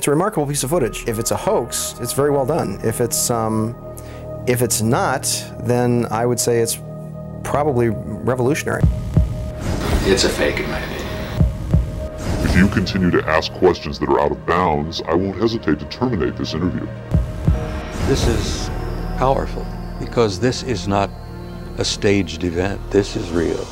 It's a remarkable piece of footage. If it's a hoax, it's very well done. If it's not, then I would say it's probably revolutionary. It's a fake, in my opinion. If you continue to ask questions that are out of bounds, I won't hesitate to terminate this interview. This is powerful because this is not a staged event. This is real.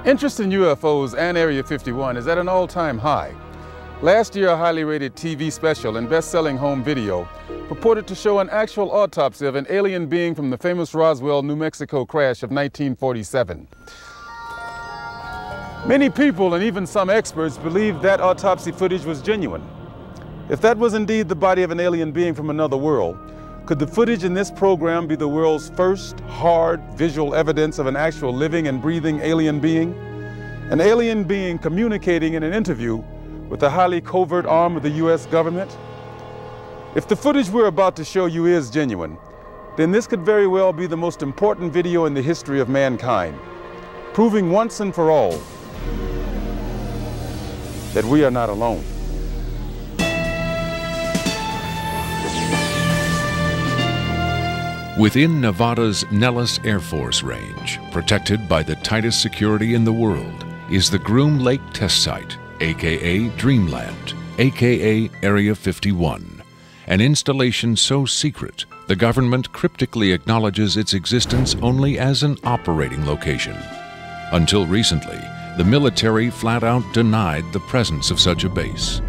Interest in UFOs and Area 51 is at an all-time high. Last year, a highly rated TV special and best-selling home video purported to show an actual autopsy of an alien being from the famous Roswell, New Mexico crash of 1947. Many people and even some experts believed that autopsy footage was genuine. If that was indeed the body of an alien being from another world, could the footage in this program be the world's first hard visual evidence of an actual living and breathing alien being? An alien being communicating in an interview with a highly covert arm of the U.S. government? If the footage we're about to show you is genuine, then this could very well be the most important video in the history of mankind, proving once and for all that we are not alone. Within Nevada's Nellis Air Force Range, protected by the tightest security in the world, is the Groom Lake Test Site, aka Dreamland, aka Area 51, an installation so secret the government cryptically acknowledges its existence only as an operating location. Until recently, the military flat out denied the presence of such a base.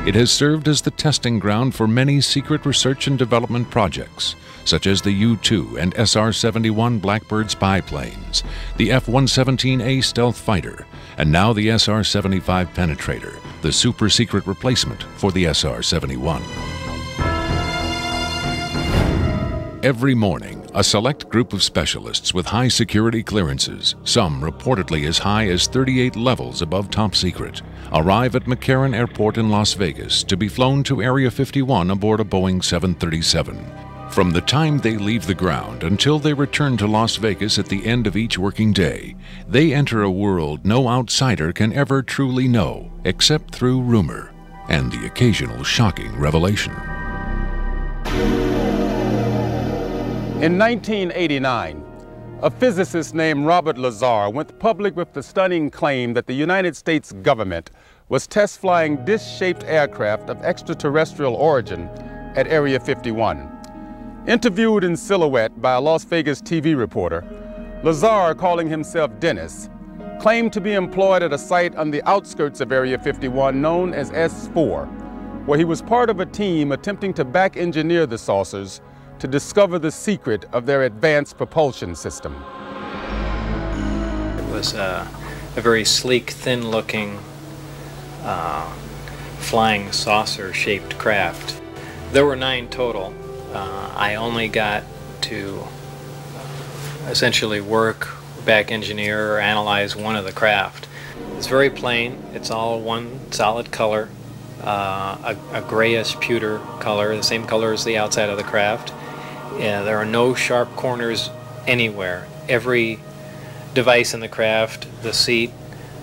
It has served as the testing ground for many secret research and development projects, such as the U-2 and SR-71 Blackbird spy planes, the F-117A stealth fighter, and now the SR-75 penetrator, the super-secret replacement for the SR-71. Every morning, a select group of specialists with high security clearances, some reportedly as high as 38 levels above top secret, arrive at McCarran Airport in Las Vegas to be flown to Area 51 aboard a Boeing 737. From the time they leave the ground until they return to Las Vegas at the end of each working day, they enter a world no outsider can ever truly know, except through rumor and the occasional shocking revelation. In 1989, a physicist named Robert Lazar went public with the stunning claim that the United States government was test flying disc-shaped aircraft of extraterrestrial origin at Area 51. Interviewed in silhouette by a Las Vegas TV reporter, Lazar, calling himself Dennis, claimed to be employed at a site on the outskirts of Area 51 known as S4, where he was part of a team attempting to back-engineer the saucers to discover the secret of their advanced propulsion system. It was a very sleek, thin-looking, flying saucer-shaped craft. There were 9 total. I only got to essentially work, back engineer, or analyze one of the craft. It's very plain. It's all one solid color, a grayish pewter color, the same color as the outside of the craft. There are no sharp corners anywhere. Every device in the craft, the seat,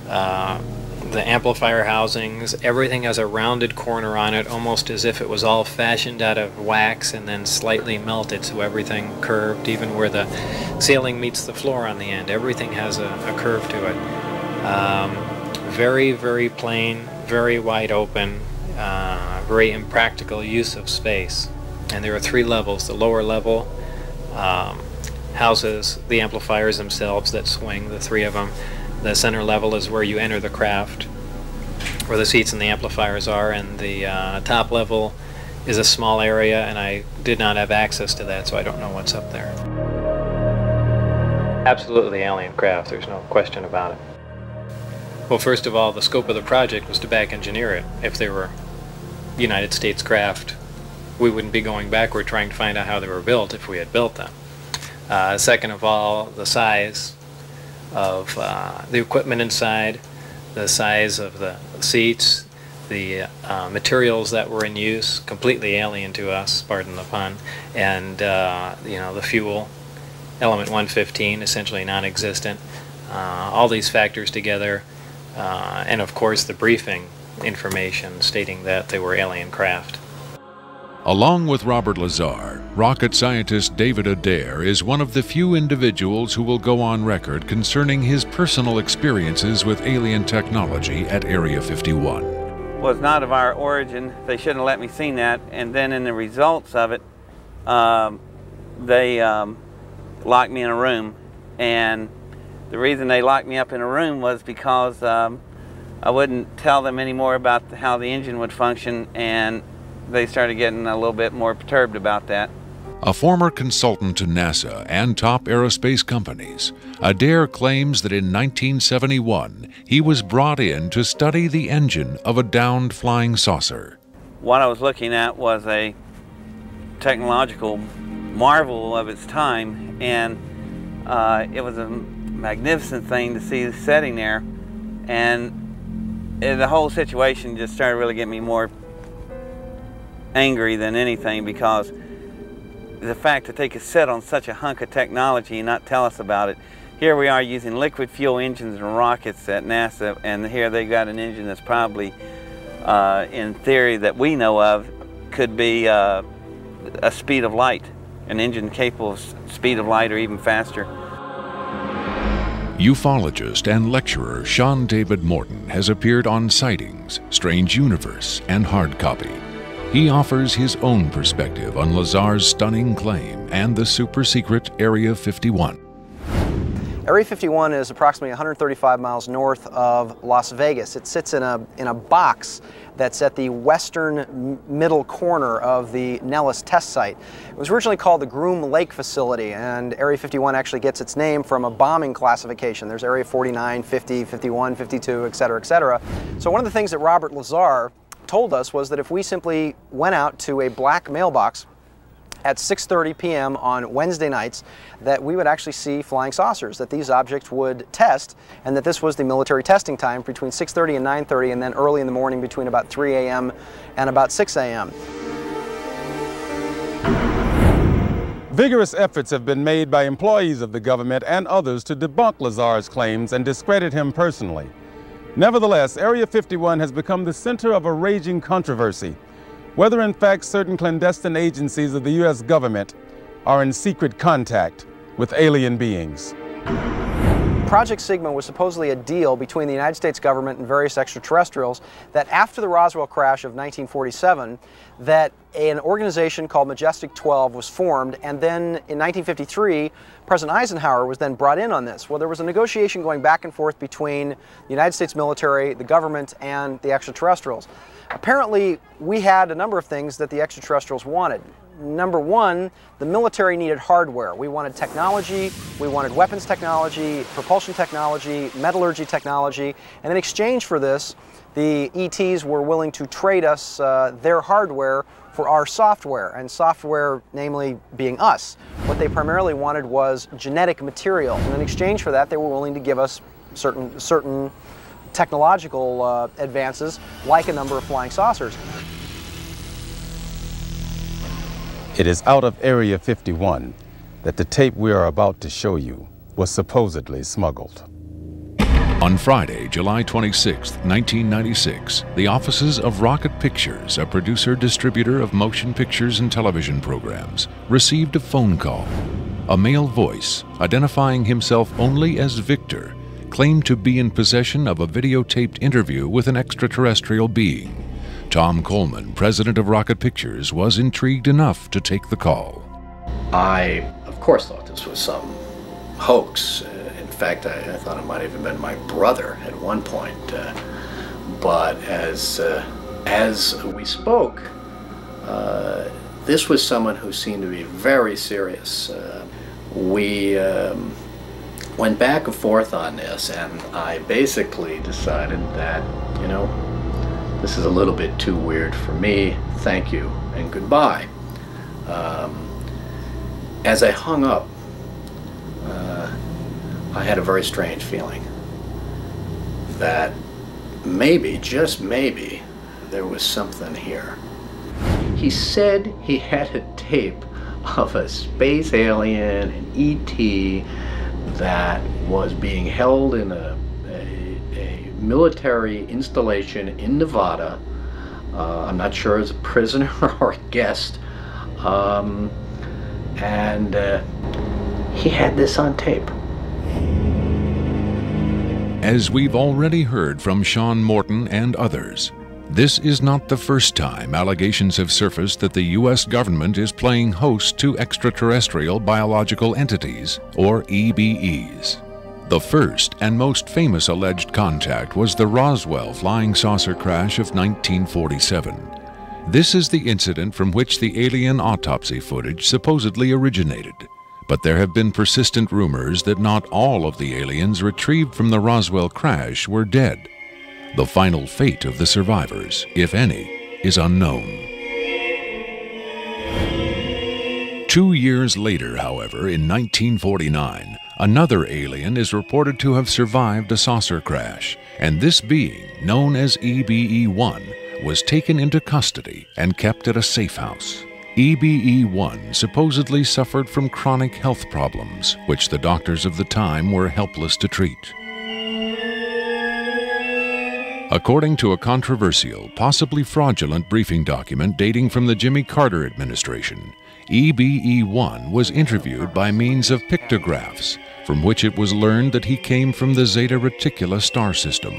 the amplifier housings, everything has a rounded corner on it, almost as if it was all fashioned out of wax and then slightly melted, so everything curved, even where the ceiling meets the floor on the end. Everything has a curve to it. Very, very plain, very wide open, very impractical use of space. And there are 3 levels. The lower level houses the amplifiers themselves that swing, the 3 of them. The center level is where you enter the craft, where the seats and the amplifiers are, and the top level is a small area, and I did not have access to that, so I don't know what's up there. Absolutely alien craft, there's no question about it. Well, first of all, the scope of the project was to back engineer it. If they were United States craft, we wouldn't be going backward trying to find out how they were built if we had built them. Second of all, the size of the equipment inside, the size of the seats, the materials that were in use, completely alien to us, pardon the pun, and the fuel, element 115, essentially non-existent. All these factors together, and of course the briefing information stating that they were alien craft. Along with Robert Lazar, rocket scientist David Adair is one of the few individuals who will go on record concerning his personal experiences with alien technology at Area 51. Was not of our origin. They shouldn't have let me see that. And then in the results of it, they locked me in a room. And the reason they locked me up in a room was because I wouldn't tell them any more about how the engine would function, and they started getting a little bit more perturbed about that. A former consultant to NASA and top aerospace companies, Adair claims that in 1971 he was brought in to study the engine of a downed flying saucer. What I was looking at was a technological marvel of its time, and it was a magnificent thing to see sitting there, and the whole situation just started really getting me more angry than anything, because the fact that they could sit on such a hunk of technology and not tell us about it. Here we are using liquid fuel engines and rockets at NASA, and here they got an engine that's probably, in theory that we know of, could be a speed of light, an engine capable of speed of light or even faster. Ufologist and lecturer Sean David Morton has appeared on Sightings, Strange Universe, and Hard Copy. He offers his own perspective on Lazar's stunning claim and the super-secret Area 51. Area 51 is approximately 135 miles north of Las Vegas. It sits in a box that's at the western middle corner of the Nellis test site. It was originally called the Groom Lake Facility, and Area 51 actually gets its name from a bombing classification. There's Area 49, 50, 51, 52, et cetera, et cetera. So one of the things that Robert Lazar told us was that if we simply went out to a black mailbox at 6:30 p.m. on Wednesday nights, that we would actually see flying saucers, that these objects would test, and that this was the military testing time between 6:30 and 9:30, and then early in the morning between about 3 a.m. and about 6 a.m. Vigorous efforts have been made by employees of the government and others to debunk Lazar's claims and discredit him personally. Nevertheless, Area 51 has become the center of a raging controversy, whether in fact certain clandestine agencies of the U.S. government are in secret contact with alien beings. Project Sigma was supposedly a deal between the United States government and various extraterrestrials that after the Roswell crash of 1947, that an organization called Majestic 12 was formed, and then in 1953, President Eisenhower was then brought in on this. Well, there was a negotiation going back and forth between the United States military, the government, and the extraterrestrials. Apparently, we had a number of things that the extraterrestrials wanted. Number one, the military needed hardware. We wanted technology, we wanted weapons technology, propulsion technology, metallurgy technology, and in exchange for this, the ETs were willing to trade us their hardware for our software, and software namely being us. What they primarily wanted was genetic material, and in exchange for that, they were willing to give us certain technological advances, like a number of flying saucers. It is out of Area 51 that the tape we are about to show you was supposedly smuggled. On Friday, July 26, 1996, the offices of Rocket Pictures, a producer-distributor of motion pictures and television programs, received a phone call. A male voice, identifying himself only as Victor, claimed to be in possession of a videotaped interview with an extraterrestrial being. Tom Coleman, president of Rocket Pictures, was intrigued enough to take the call. I, of course, thought this was some hoax. In fact, I thought it might have even been my brother at one point. But as we spoke, this was someone who seemed to be very serious. We went back and forth on this, and I basically decided that, you know, this is a little bit too weird for me. Thank you and goodbye. As I hung up, I had a very strange feeling that maybe, just maybe, there was something here. He said he had a tape of a space alien, an ET, that was being held in a military installation in Nevada. I'm not sure as a prisoner or a guest. And he had this on tape. As we've already heard from Sean Morton and others, this is not the first time allegations have surfaced that the U.S. government is playing host to extraterrestrial biological entities, or EBEs. The first and most famous alleged contact was the Roswell flying saucer crash of 1947. This is the incident from which the alien autopsy footage supposedly originated. But there have been persistent rumors that not all of the aliens retrieved from the Roswell crash were dead. The final fate of the survivors, if any, is unknown. 2 years later, however, in 1949, another alien is reported to have survived a saucer crash, and this being, known as EBE-1, was taken into custody and kept at a safe house. EBE-1 supposedly suffered from chronic health problems, which the doctors of the time were helpless to treat. According to a controversial, possibly fraudulent briefing document dating from the Jimmy Carter administration, EBE-1 was interviewed by means of pictographs, from which it was learned that he came from the Zeta Reticuli star system.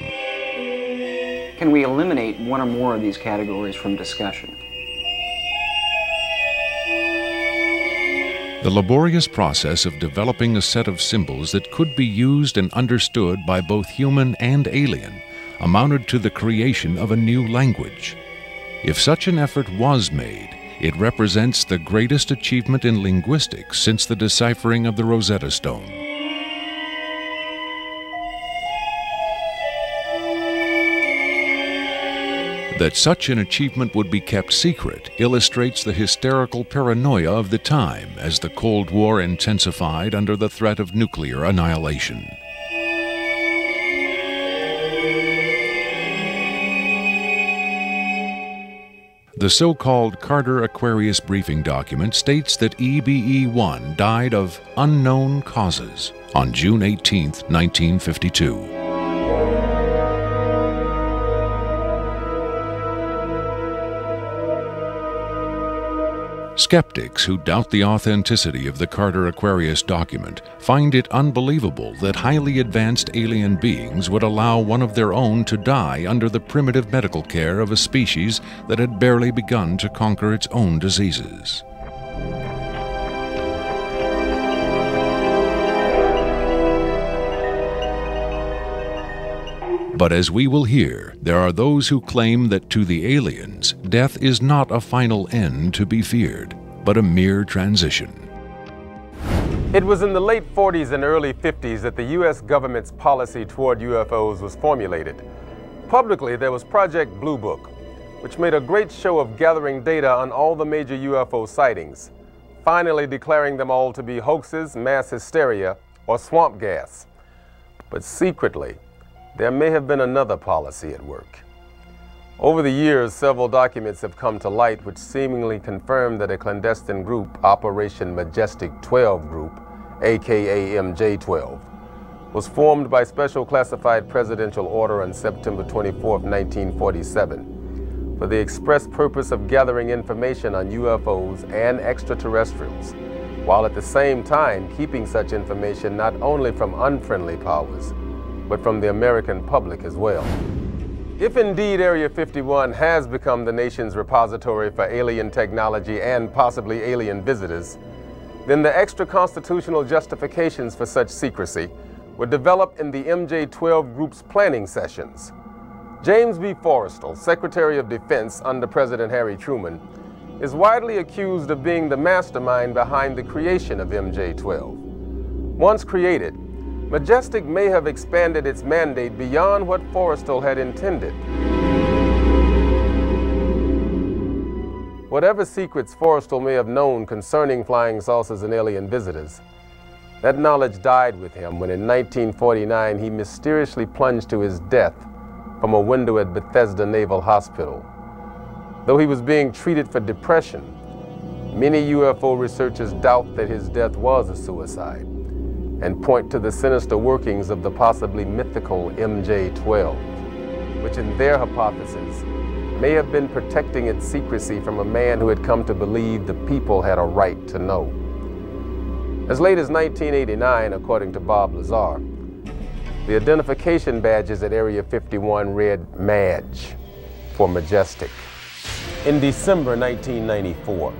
Can we eliminate one or more of these categories from discussion? The laborious process of developing a set of symbols that could be used and understood by both human and alien amounted to the creation of a new language. If such an effort was made, it represents the greatest achievement in linguistics since the deciphering of the Rosetta Stone. That such an achievement would be kept secret illustrates the hysterical paranoia of the time as the Cold War intensified under the threat of nuclear annihilation. The so-called Carter-Aquarius briefing document states that EBE-1 died of unknown causes on June 18, 1952. Skeptics who doubt the authenticity of the Carter-Aquarius document find it unbelievable that highly advanced alien beings would allow one of their own to die under the primitive medical care of a species that had barely begun to conquer its own diseases. But as we will hear, there are those who claim that to the aliens, death is not a final end to be feared, but a mere transition. It was in the late 40s and early 50s that the U.S. government's policy toward UFOs was formulated. Publicly, there was Project Blue Book, which made a great show of gathering data on all the major UFO sightings, finally declaring them all to be hoaxes, mass hysteria, or swamp gas. But secretly, there may have been another policy at work. Over the years, several documents have come to light which seemingly confirm that a clandestine group, Operation Majestic 12 Group, aka MJ-12, was formed by special classified presidential order on September 24, 1947, for the express purpose of gathering information on UFOs and extraterrestrials, while at the same time keeping such information not only from unfriendly powers, but from the American public as well. If indeed Area 51 has become the nation's repository for alien technology and possibly alien visitors, then the extra-constitutional justifications for such secrecy were developed in the MJ-12 Group's planning sessions. James B. Forrestal, Secretary of Defense under President Harry Truman, is widely accused of being the mastermind behind the creation of MJ-12. Once created, Majestic may have expanded its mandate beyond what Forrestal had intended. Whatever secrets Forrestal may have known concerning flying saucers and alien visitors, that knowledge died with him when in 1949 he mysteriously plunged to his death from a window at Bethesda Naval Hospital. Though he was being treated for depression, many UFO researchers doubt that his death was a suicide and point to the sinister workings of the possibly mythical MJ-12, which in their hypothesis may have been protecting its secrecy from a man who had come to believe the people had a right to know. As late as 1989, according to Bob Lazar, the identification badges at Area 51 read MADGE for Majestic. In December 1994,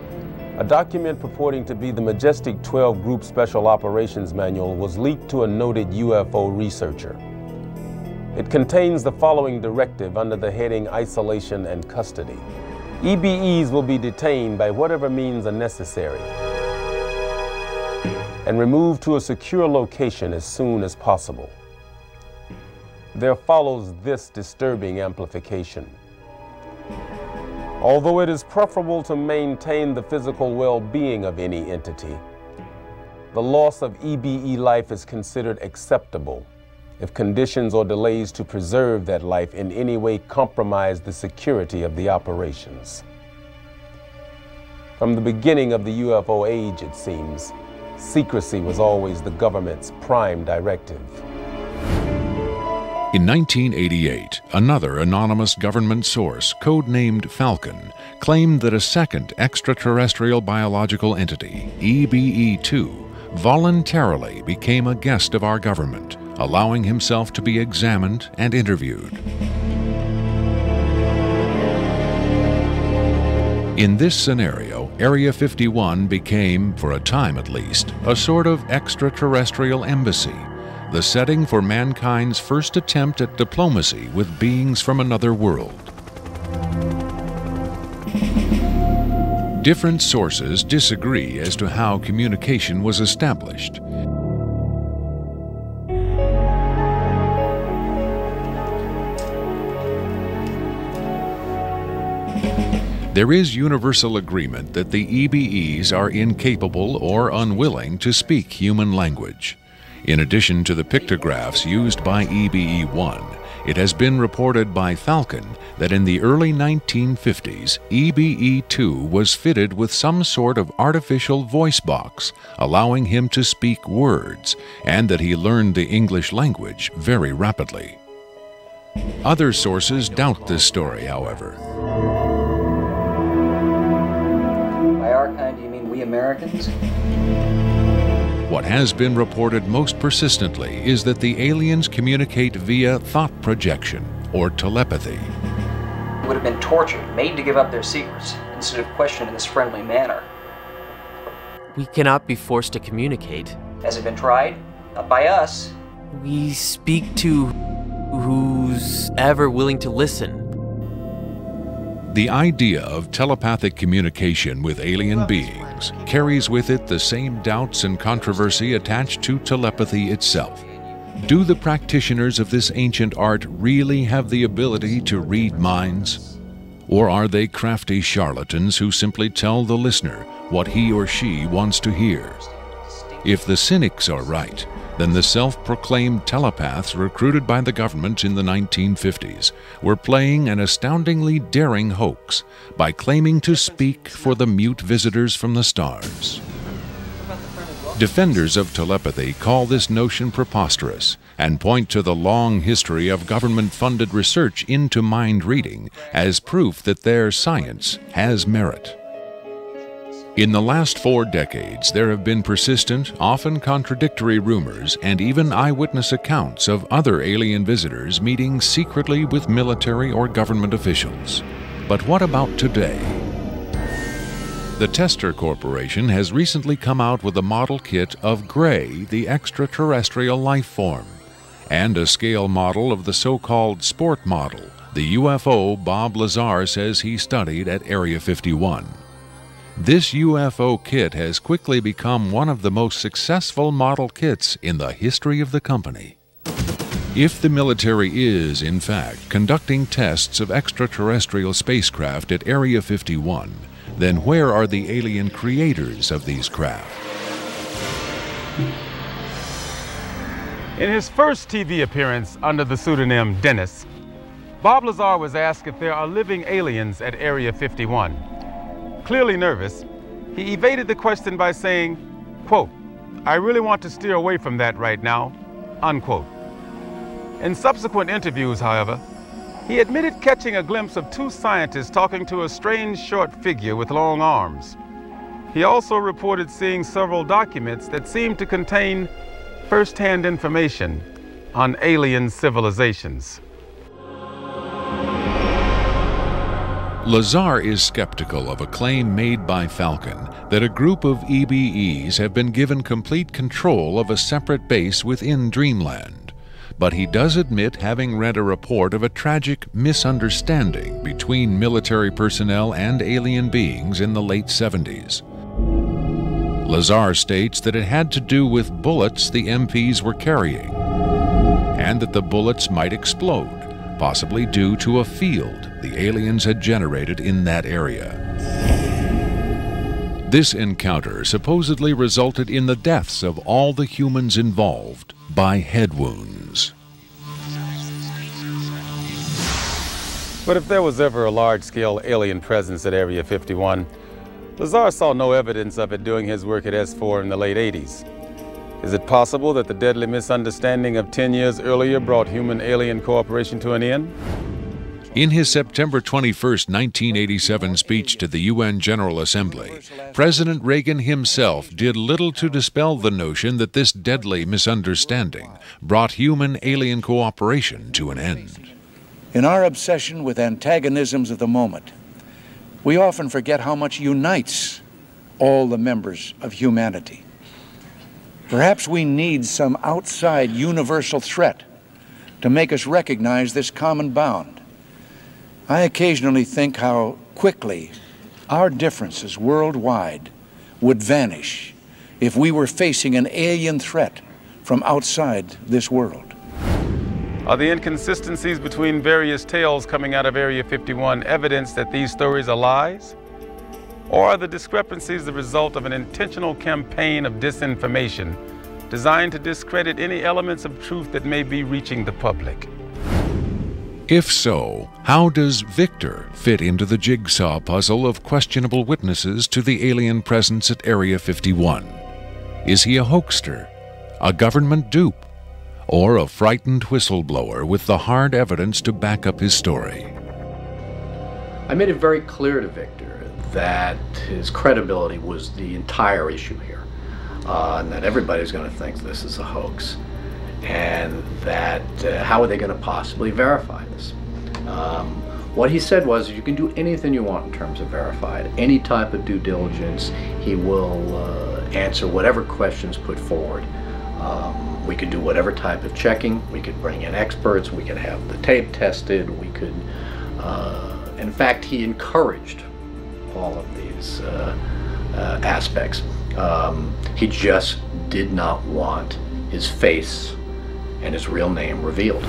a document purporting to be the Majestic 12 Group Special Operations Manual was leaked to a noted UFO researcher. It contains the following directive under the heading Isolation and Custody. EBEs will be detained by whatever means are necessary and removed to a secure location as soon as possible. There follows this disturbing amplification. Although it is preferable to maintain the physical well-being of any entity, the loss of EBE life is considered acceptable if conditions or delays to preserve that life in any way compromise the security of the operations. From the beginning of the UFO age, it seems, secrecy was always the government's prime directive. In 1988, another anonymous government source, codenamed Falcon, claimed that a second extraterrestrial biological entity, EBE-2, voluntarily became a guest of our government, allowing himself to be examined and interviewed. In this scenario, Area 51 became, for a time at least, a sort of extraterrestrial embassy, the setting for mankind's first attempt at diplomacy with beings from another world. Different sources disagree as to how communication was established. There is universal agreement that the EBEs are incapable or unwilling to speak human language. In addition to the pictographs used by EBE-1, it has been reported by Falcon that in the early 1950s, EBE-2 was fitted with some sort of artificial voice box, allowing him to speak words, and that he learned the English language very rapidly. Other sources doubt this story, however. By our kind, do you mean we Americans? What has been reported most persistently is that the aliens communicate via thought projection, or telepathy. They would have been tortured, made to give up their secrets, instead of questioned in this friendly manner. We cannot be forced to communicate. Has it been tried? Not by us. We speak to who's ever willing to listen. The idea of telepathic communication with alien beings carries with it the same doubts and controversy attached to telepathy itself. Do the practitioners of this ancient art really have the ability to read minds? Or are they crafty charlatans who simply tell the listener what he or she wants to hear? If the cynics are right, then the self-proclaimed telepaths recruited by the government in the 1950s were playing an astoundingly daring hoax by claiming to speak for the mute visitors from the stars. Defenders of telepathy call this notion preposterous and point to the long history of government-funded research into mind reading as proof that their science has merit. In the last 4 decades, there have been persistent, often contradictory rumors and even eyewitness accounts of other alien visitors meeting secretly with military or government officials. But what about today? The Tester Corporation has recently come out with a model kit of Gray, the extraterrestrial life form, and a scale model of the so-called sport model, the UFO Bob Lazar says he studied at Area 51. This UFO kit has quickly become one of the most successful model kits in the history of the company. If the military is, in fact, conducting tests of extraterrestrial spacecraft at Area 51, then where are the alien creators of these craft? In his first TV appearance under the pseudonym Dennis, Bob Lazar was asked if there are living aliens at Area 51. Clearly nervous, he evaded the question by saying, quote, "I really want to steer away from that right now," unquote. In subsequent interviews, however, he admitted catching a glimpse of two scientists talking to a strange short figure with long arms. He also reported seeing several documents that seemed to contain first-hand information on alien civilizations. Lazar is skeptical of a claim made by Falcon that a group of EBEs have been given complete control of a separate base within Dreamland. But he does admit having read a report of a tragic misunderstanding between military personnel and alien beings in the late 70s. Lazar states that it had to do with bullets the MPs were carrying, and that the bullets might explode, possibly due to a field the aliens had generated in that area. This encounter supposedly resulted in the deaths of all the humans involved by head wounds. But if there was ever a large-scale alien presence at Area 51, Lazar saw no evidence of it doing his work at S4 in the late 80s. Is it possible that the deadly misunderstanding of 10 years earlier brought human-alien cooperation to an end? In his September 21, 1987 speech to the UN General Assembly, President Reagan himself did little to dispel the notion that this deadly misunderstanding brought human-alien cooperation to an end. In our obsession with antagonisms of the moment, we often forget how much unites all the members of humanity. Perhaps we need some outside universal threat to make us recognize this common bound. I occasionally think how quickly our differences worldwide would vanish if we were facing an alien threat from outside this world. Are the inconsistencies between various tales coming out of Area 51 evidence that these stories are lies? Or are the discrepancies the result of an intentional campaign of disinformation designed to discredit any elements of truth that may be reaching the public? If so, how does Victor fit into the jigsaw puzzle of questionable witnesses to the alien presence at Area 51? Is he a hoaxer, a government dupe, or a frightened whistleblower with the hard evidence to back up his story? I made it very clear to Victor that his credibility was the entire issue here, and that everybody's going to think this is a hoax, and that how are they going to possibly verify this? What he said was, you can do anything you want in terms of verified, any type of due diligence. He will answer whatever questions put forward. We could do whatever type of checking. We could bring in experts. We could have the tape tested. We could, in fact, he encouraged all of these aspects. He just did not want his face and his real name revealed.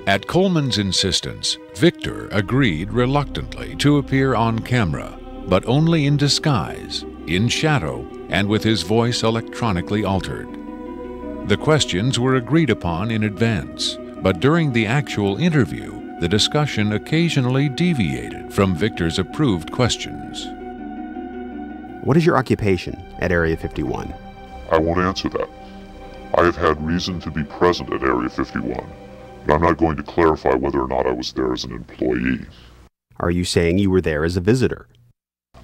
At Coleman's insistence, Victor agreed reluctantly to appear on camera, but only in disguise, in shadow, and with his voice electronically altered. The questions were agreed upon in advance, but during the actual interview, the discussion occasionally deviated from Victor's approved questions. What is your occupation at Area 51? I won't answer that. I have had reason to be present at Area 51, but I'm not going to clarify whether or not I was there as an employee. Are you saying you were there as a visitor?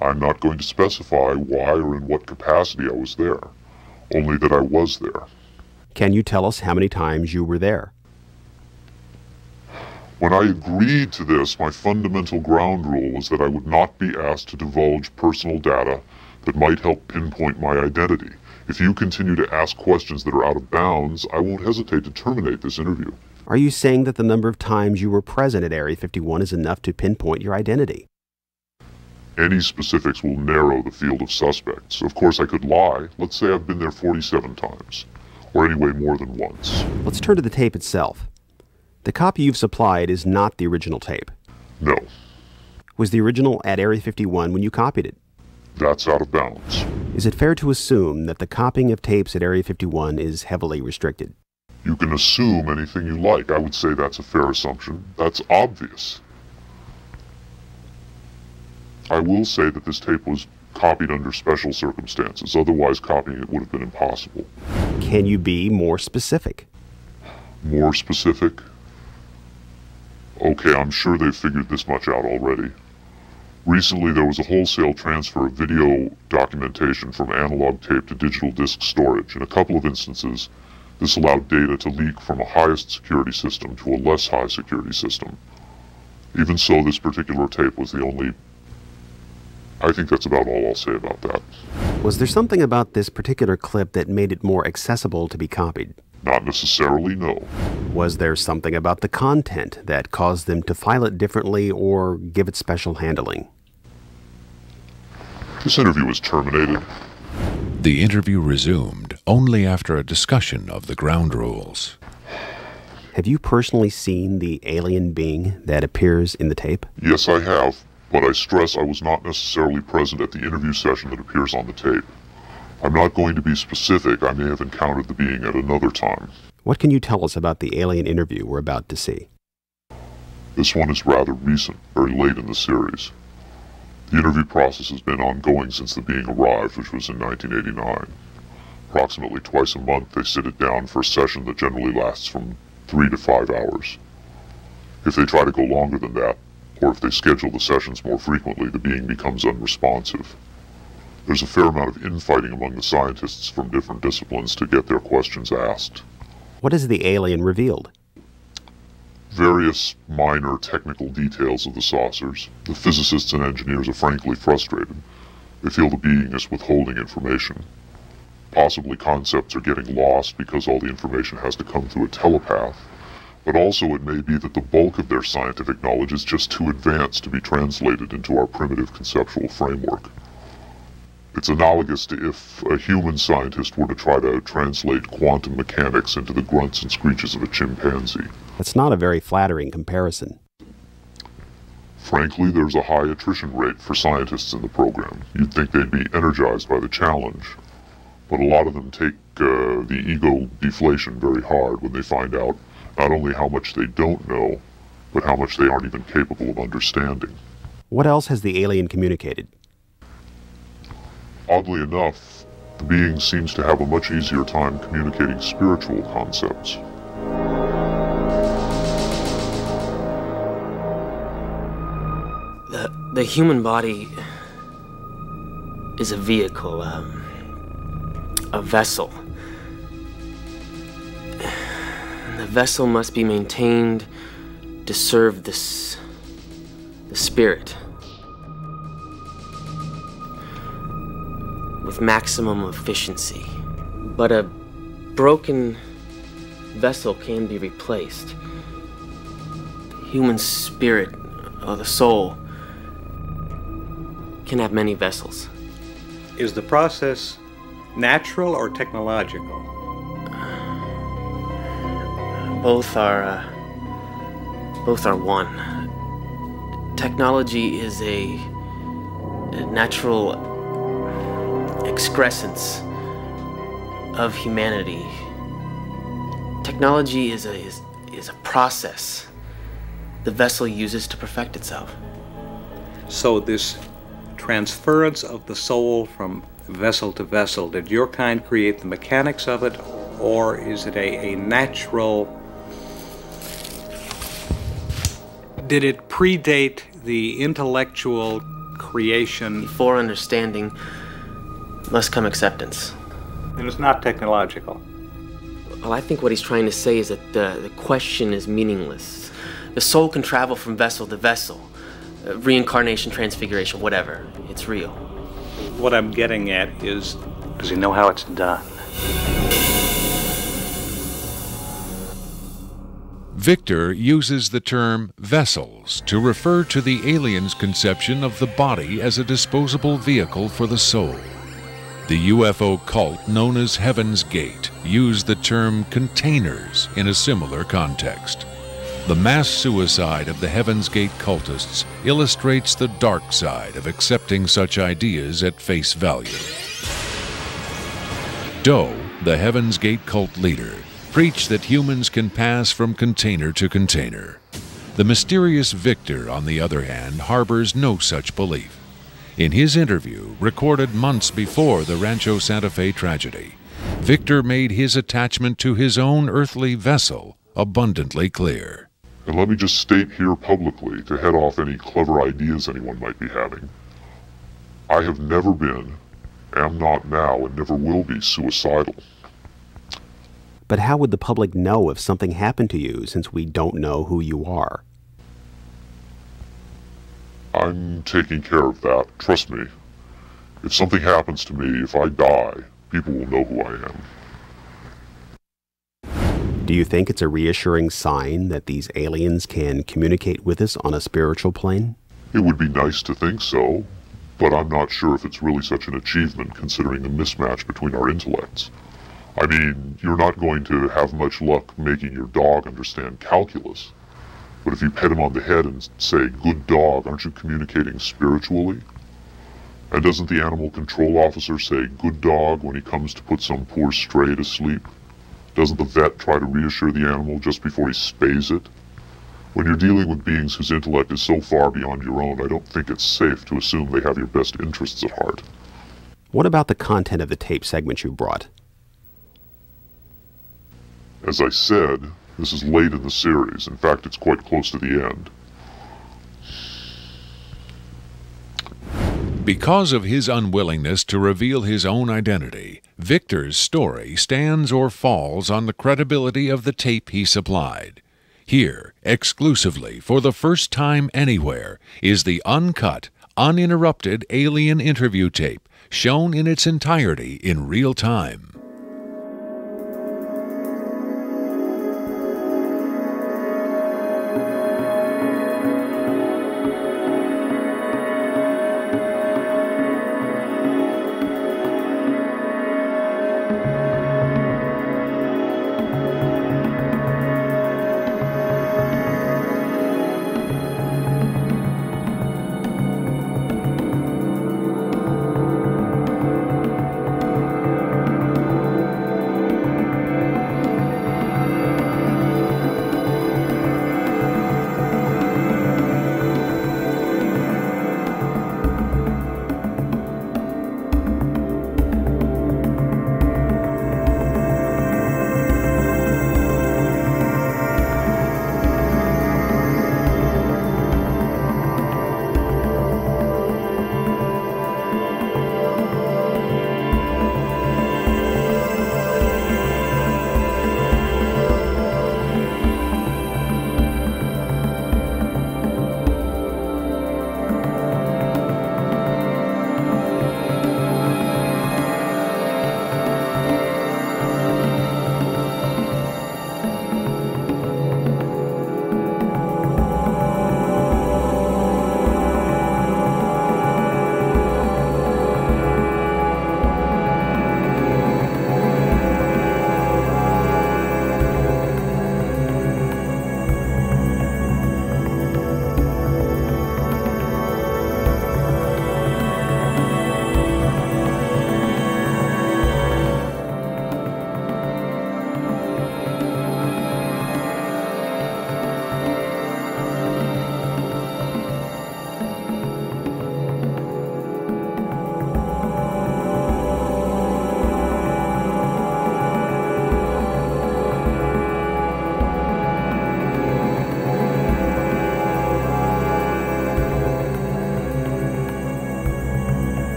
I'm not going to specify why or in what capacity I was there, only that I was there. Can you tell us how many times you were there? When I agreed to this, my fundamental ground rule was that I would not be asked to divulge personal data that might help pinpoint my identity. If you continue to ask questions that are out of bounds, I won't hesitate to terminate this interview. Are you saying that the number of times you were present at Area 51 is enough to pinpoint your identity? Any specifics will narrow the field of suspects. Of course, I could lie. Let's say I've been there 47 times, or anyway more than once. Let's turn to the tape itself. The copy you've supplied is not the original tape. No. Was the original at Area 51 when you copied it? That's out of bounds. Is it fair to assume that the copying of tapes at Area 51 is heavily restricted? You can assume anything you like. I would say that's a fair assumption. That's obvious. I will say that this tape was copied under special circumstances. Otherwise, copying it would have been impossible. Can you be more specific? More specific? Okay, I'm sure they've figured this much out already. Recently, there was a wholesale transfer of video documentation from analog tape to digital disc storage. In a couple of instances, this allowed data to leak from a highest security system to a less high security system. Even so, this particular tape was the only... I think that's about all I'll say about that. Was there something about this particular clip that made it more accessible to be copied? Not necessarily, no. Was there something about the content that caused them to file it differently or give it special handling? This interview was terminated. The interview resumed only after a discussion of the ground rules. Have you personally seen the alien being that appears in the tape? Yes, I have, but I stress I was not necessarily present at the interview session that appears on the tape. I'm not going to be specific. I may have encountered the being at another time. What can you tell us about the alien interview we're about to see? This one is rather recent, very late in the series. The interview process has been ongoing since the being arrived, which was in 1989. Approximately twice a month, they sit it down for a session that generally lasts from 3 to 5 hours. If they try to go longer than that, or if they schedule the sessions more frequently, the being becomes unresponsive. There's a fair amount of infighting among the scientists from different disciplines to get their questions asked. What has the alien revealed? Various minor technical details of the saucers. The physicists and engineers are frankly frustrated. They feel the being is withholding information. Possibly concepts are getting lost because all the information has to come through a telepath. But also it may be that the bulk of their scientific knowledge is just too advanced to be translated into our primitive conceptual framework. It's analogous to if a human scientist were to try to translate quantum mechanics into the grunts and screeches of a chimpanzee. That's not a very flattering comparison. Frankly, there's a high attrition rate for scientists in the program. You'd think they'd be energized by the challenge. But a lot of them take the ego deflation very hard when they find out not only how much they don't know, but how much they aren't even capable of understanding. What else has the alien communicated? Oddly enough, the being seems to have a much easier time communicating spiritual concepts. The human body is a vehicle, a vessel. And the vessel must be maintained to serve the spirit with maximum efficiency. But a broken vessel can be replaced. The human spirit, or the soul, can have many vessels. Is the process natural or technological? Both are one. Technology is a natural excrescence of humanity. Technology is a process the vessel uses to perfect itself. So this transference of the soul from vessel to vessel, did your kind create the mechanics of it, or is it a natural... Did it predate the intellectual creation? Before understanding must come acceptance. And it's not technological. Well, I think what he's trying to say is that the question is meaningless. The soul can travel from vessel to vessel. Reincarnation, transfiguration, whatever. It's real. What I'm getting at is, does he know how it's done? Victor uses the term vessels to refer to the alien's conception of the body as a disposable vehicle for the soul. The UFO cult known as Heaven's Gate used the term containers in a similar context. The mass suicide of the Heaven's Gate cultists illustrates the dark side of accepting such ideas at face value. Doe, the Heaven's Gate cult leader, preach that humans can pass from container to container. The mysterious Victor, on the other hand, harbors no such belief. In his interview, recorded months before the Rancho Santa Fe tragedy, Victor made his attachment to his own earthly vessel abundantly clear. And let me just state here publicly, to head off any clever ideas anyone might be having, I have never been, am not now, and never will be suicidal. But how would the public know if something happened to you, since we don't know who you are? I'm taking care of that, trust me. If something happens to me, if I die, people will know who I am. Do you think it's a reassuring sign that these aliens can communicate with us on a spiritual plane? It would be nice to think so, but I'm not sure if it's really such an achievement considering the mismatch between our intellects. I mean, you're not going to have much luck making your dog understand calculus. But if you pet him on the head and say, "Good dog," aren't you communicating spiritually? And doesn't the animal control officer say, "Good dog," when he comes to put some poor stray to sleep? Doesn't the vet try to reassure the animal just before he spays it? When you're dealing with beings whose intellect is so far beyond your own, I don't think it's safe to assume they have your best interests at heart. What about the content of the tape segment you brought? As I said, this is late in the series. In fact, it's quite close to the end. Because of his unwillingness to reveal his own identity, Victor's story stands or falls on the credibility of the tape he supplied. Here, exclusively, for the first time anywhere, is the uncut, uninterrupted alien interview tape, shown in its entirety in real time.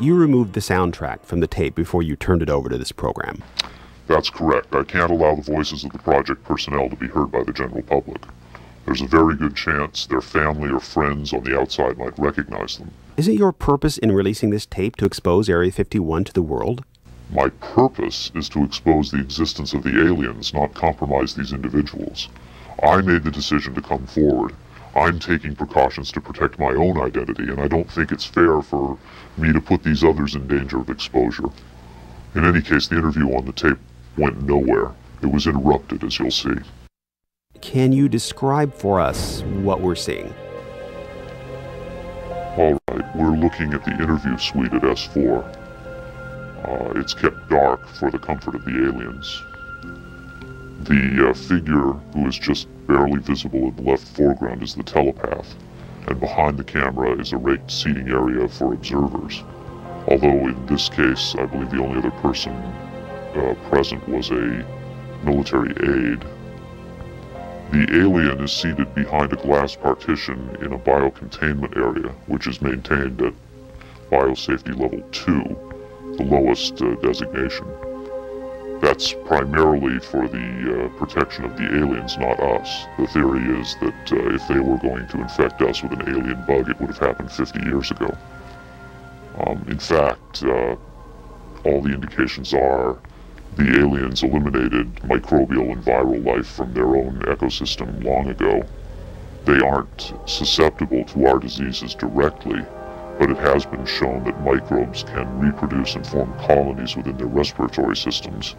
You removed the soundtrack from the tape before you turned it over to this program. That's correct. I can't allow the voices of the project personnel to be heard by the general public. There's a very good chance their family or friends on the outside might recognize them. Isn't your purpose in releasing this tape to expose Area 51 to the world? My purpose is to expose the existence of the aliens, not compromise these individuals. I made the decision to come forward. I'm taking precautions to protect my own identity, and I don't think it's fair for me to put these others in danger of exposure. In any case, the interview on the tape went nowhere. It was interrupted, as you'll see. Can you describe for us what we're seeing? All right, we're looking at the interview suite at S4. It's kept dark for the comfort of the aliens. The figure who is just barely visible in the left foreground is the telepath, and behind the camera is a raked seating area for observers. Although in this case, I believe the only other person present was a military aide. The alien is seated behind a glass partition in a biocontainment area, which is maintained at Biosafety Level 2, the lowest designation. That's primarily for the protection of the aliens, not us. The theory is that if they were going to infect us with an alien bug, it would have happened 50 years ago. In fact, all the indications are the aliens eliminated microbial and viral life from their own ecosystem long ago. They aren't susceptible to our diseases directly, but it has been shown that microbes can reproduce and form colonies within their respiratory systems,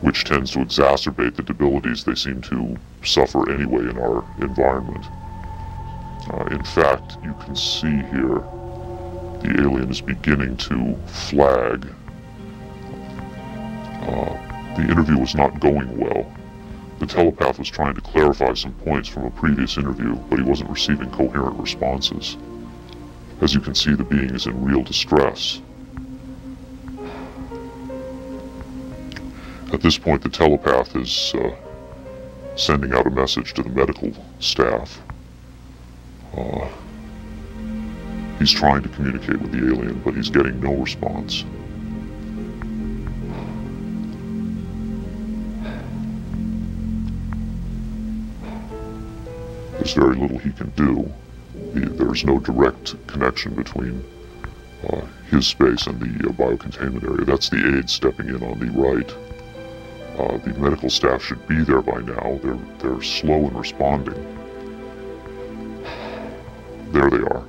which tends to exacerbate the debilities they seem to suffer anyway in our environment. In fact, you can see here the alien is beginning to flag. The interview was not going well. The telepath was trying to clarify some points from a previous interview, but he wasn't receiving coherent responses. As you can see, the being is in real distress. At this point, the telepath is sending out a message to the medical staff. He's trying to communicate with the alien, but he's getting no response. There's very little he can do. There's no direct connection between his space and the biocontainment area. That's the aide stepping in on the right. The medical staff should be there by now. They're slow in responding. There they are.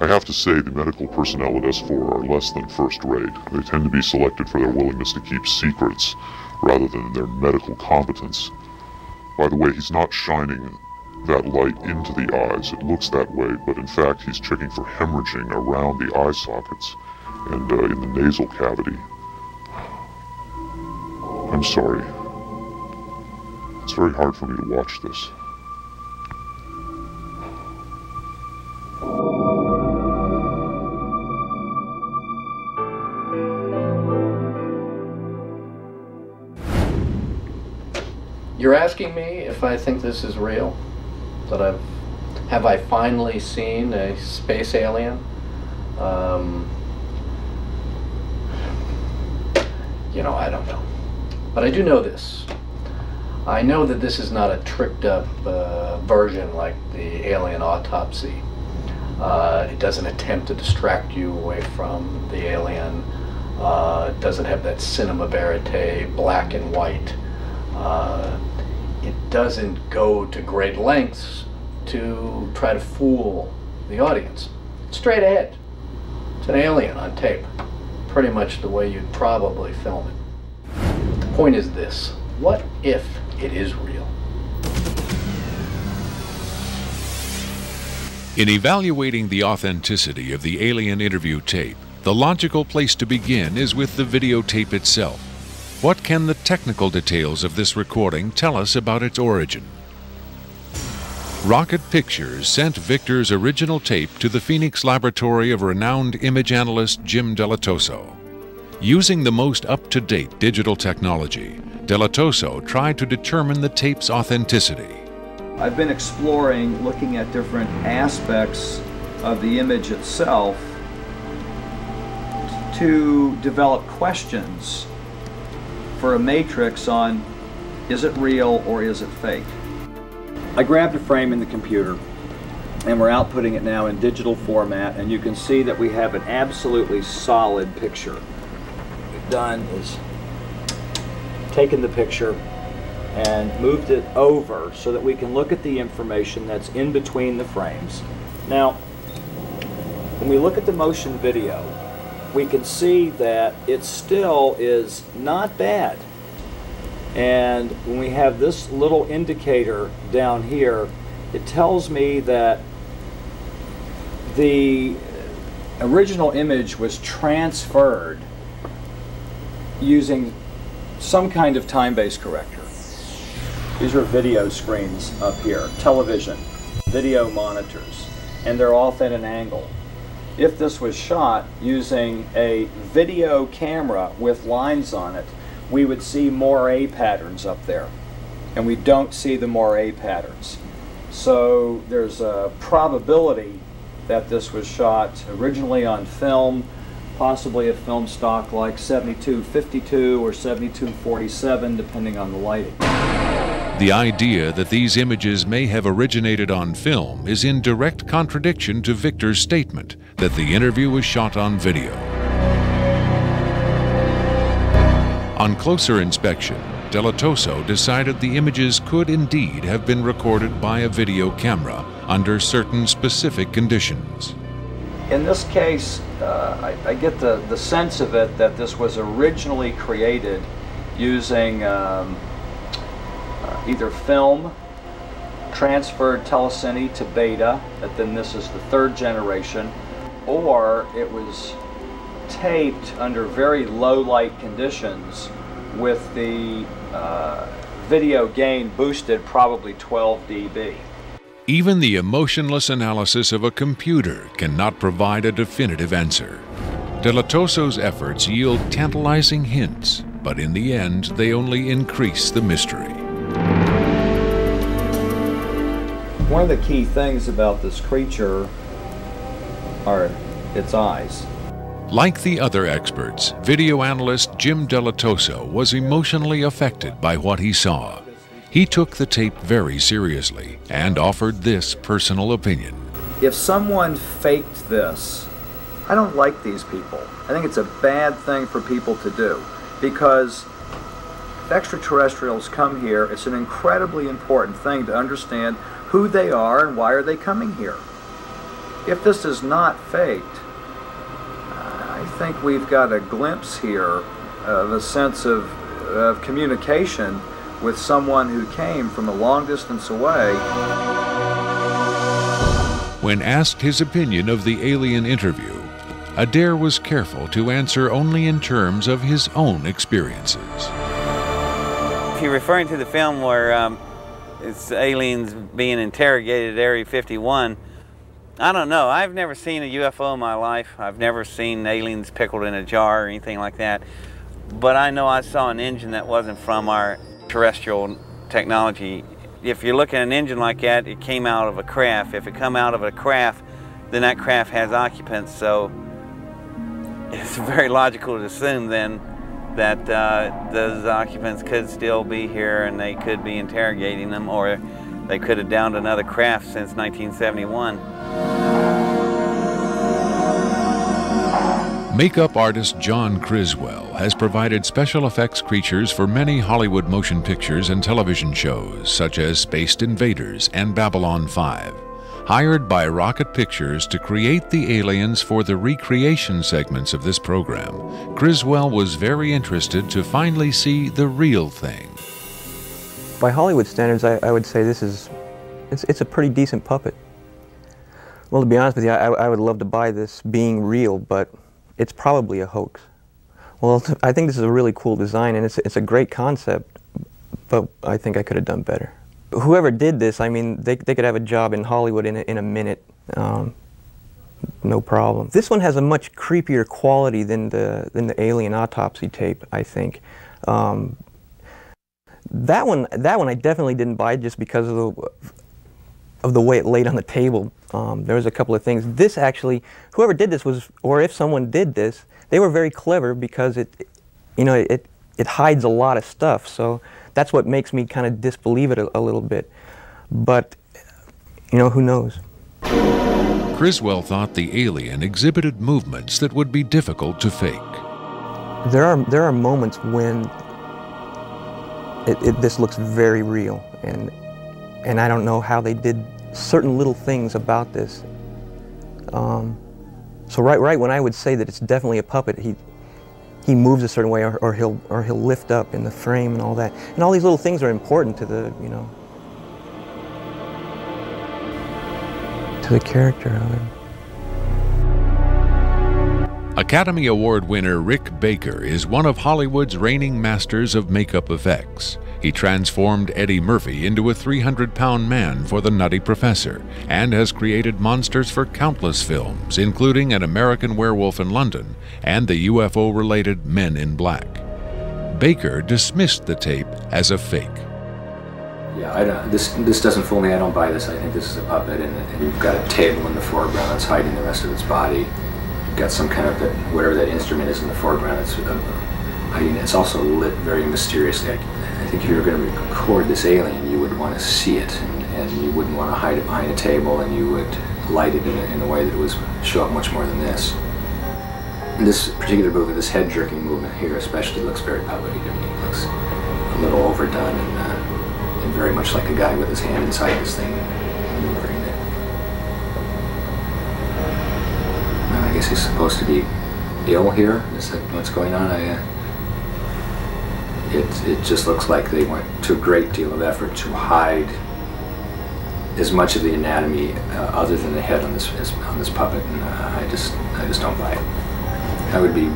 I have to say the medical personnel at S4 are less than first rate. They tend to be selected for their willingness to keep secrets rather than their medical competence. By the way, he's not shining that light into the eyes. It looks that way, but in fact he's checking for hemorrhaging around the eye sockets and in the nasal cavity. I'm sorry. It's very hard for me to watch this. You're asking me if I think this is real? That have I finally seen a space alien? You know, I don't know. But I do know this. I know that this is not a tricked up version like the alien autopsy. It doesn't attempt to distract you away from the alien. It doesn't have that cinema verite, black and white. It doesn't go to great lengths to try to fool the audience. It's straight ahead. It's an alien on tape. Pretty much the way you'd probably film it. The point is this: what if it is real? In evaluating the authenticity of the alien interview tape, the logical place to begin is with the videotape itself. What can the technical details of this recording tell us about its origin? Rocket Pictures sent Victor's original tape to the Phoenix laboratory of renowned image analyst Jim Delatoso. Using the most up-to-date digital technology, Delatoso tried to determine the tape's authenticity. I've been exploring, looking at different aspects of the image itself to develop questions for a matrix on is it real or is it fake. I grabbed a frame in the computer and we're outputting it now in digital format, and you can see that we have an absolutely solid picture. What we've done is taken the picture and moved it over so that we can look at the information that's in between the frames. Now, when we look at the motion video, we can see that it still is not bad. And when we have this little indicator down here, it tells me that the original image was transferred using some kind of time-based corrector. These are video screens up here, television, video monitors, and they're off at an angle. If this was shot using a video camera with lines on it, we would see moire patterns up there, and we don't see the moire patterns. So there's a probability that this was shot originally on film, possibly a film stock like 7252 or 7247, depending on the lighting. The idea that these images may have originated on film is in direct contradiction to Victor's statement that the interview was shot on video. On closer inspection, Delatoso decided the images could indeed have been recorded by a video camera under certain specific conditions. In this case, I get the sense of it that this was originally created using either film, transferred telecine to beta, that then this is the third generation, or it was taped under very low light conditions with the video gain boosted probably 12 dB. Even the emotionless analysis of a computer cannot provide a definitive answer. Delatoso's efforts yield tantalizing hints, but in the end they only increase the mystery. One of the key things about this creature are its eyes. Like the other experts, video analyst Jim Delatoso was emotionally affected by what he saw. He took the tape very seriously and offered this personal opinion. If someone faked this, I don't like these people. I think it's a bad thing for people to do, because if extraterrestrials come here, it's an incredibly important thing to understand who they are and why are they coming here. If this is not faked, I think we've got a glimpse here of a sense of communication with someone who came from a long distance away. When asked his opinion of the alien interview, Adair was careful to answer only in terms of his own experiences. If you're referring to the film where it's aliens being interrogated at Area 51, I don't know. I've never seen a UFO in my life. I've never seen aliens pickled in a jar or anything like that. But I know I saw an engine that wasn't from our terrestrial technology. If you're looking at an engine like that, it came out of a craft. If it come out of a craft, then that craft has occupants. So it's very logical to assume then that those occupants could still be here and they could be interrogating them, or they could have downed another craft since 1971. Makeup artist John Criswell has provided special effects creatures for many Hollywood motion pictures and television shows, such as Spaced Invaders and Babylon 5. Hired by Rocket Pictures to create the aliens for the recreation segments of this program, Criswell was very interested to finally see the real thing. By Hollywood standards, I would say it's a pretty decent puppet. Well, to be honest with you, I would love to buy this being real, but it's probably a hoax. Well, I think this is a really cool design, and it's a great concept, but I think I could have done better. Whoever did this, I mean, they could have a job in Hollywood in a minute, no problem. This one has a much creepier quality than the alien autopsy tape, I think. That one I definitely didn't buy just because of the way it laid on the table. There was a couple of things. This actually, whoever did this was, or if someone did this, they were very clever because it it hides a lot of stuff. So that's what makes me kind of disbelieve it a little bit. But, you know, who knows? Criswell thought the alien exhibited movements that would be difficult to fake. There are moments when this looks very real, and I don't know how they did certain little things about this. So right when I would say that it's definitely a puppet, he moves a certain way, or he'll lift up in the frame and all that, and all these little things are important to the, you know, to the character of it. Academy Award winner Rick Baker is one of Hollywood's reigning masters of makeup effects. He transformed Eddie Murphy into a 300-pound man for The Nutty Professor and has created monsters for countless films, including An American Werewolf in London and the UFO-related Men in Black. Baker dismissed the tape as a fake. Yeah, this doesn't fool me. I don't buy this. I think this is a puppet, and you've got a table in the foreground that's hiding the rest of its body. You've got some kind of, whatever that instrument is in the foreground, it's hiding. It's also lit very mysteriously. I think if you were going to record this alien, you would want to see it, and you wouldn't want to hide it behind a table, and you would light it in a way that would show up much more than this. This particular movement, this head-jerking movement here especially, looks very puppety to me. It looks a little overdone and very much like a guy with his hand inside this thing maneuvering it. I guess he's supposed to be ill here. Is that what's going on? It just looks like they went to a great deal of effort to hide as much of the anatomy other than the head on this puppet, and I just don't buy it. I would be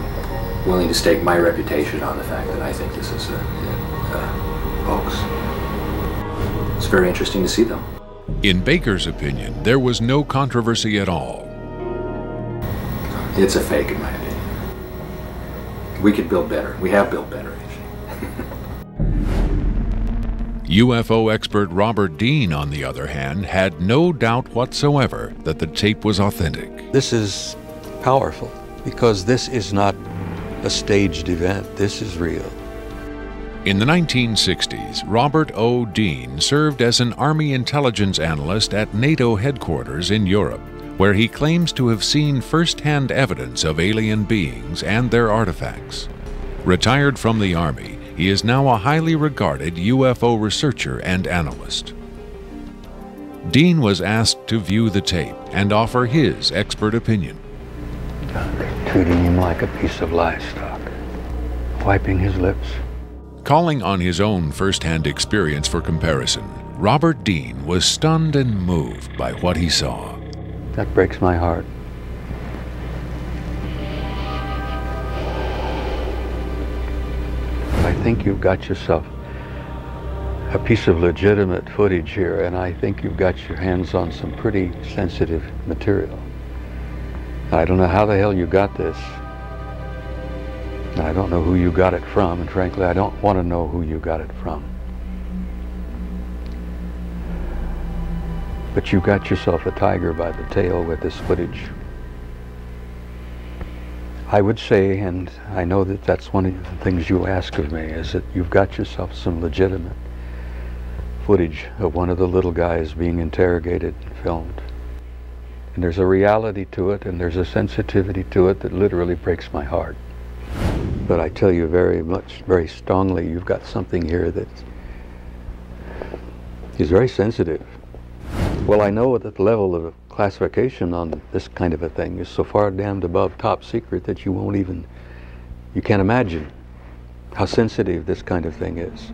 willing to stake my reputation on the fact that I think this is a hoax. It's very interesting to see them. In Baker's opinion, there was no controversy at all. It's a fake, in my opinion. We could build better. We have built better. UFO expert Robert Dean, on the other hand, had no doubt whatsoever that the tape was authentic. This is powerful because this is not a staged event. This is real. In the 1960s, Robert O. Dean served as an Army intelligence analyst at NATO headquarters in Europe, where he claims to have seen first-hand evidence of alien beings and their artifacts. Retired from the Army, he is now a highly regarded UFO researcher and analyst. Dean was asked to view the tape and offer his expert opinion. Treating him like a piece of livestock, wiping his lips. Calling on his own first-hand experience for comparison, Robert Dean was stunned and moved by what he saw. That breaks my heart. I think you've got yourself a piece of legitimate footage here, and I think you've got your hands on some pretty sensitive material. I don't know how the hell you got this. I don't know who you got it from, and frankly, I don't want to know who you got it from. But you got yourself a tiger by the tail with this footage. I would say, and I know that that's one of the things you ask of me, is that you've got yourself some legitimate footage of one of the little guys being interrogated and filmed. And there's a reality to it, and there's a sensitivity to it that literally breaks my heart. But I tell you very strongly, you've got something here that is very sensitive. Well, I know that the level of classification on this kind of a thing is so far damned above top secret that you can't imagine how sensitive this kind of thing is,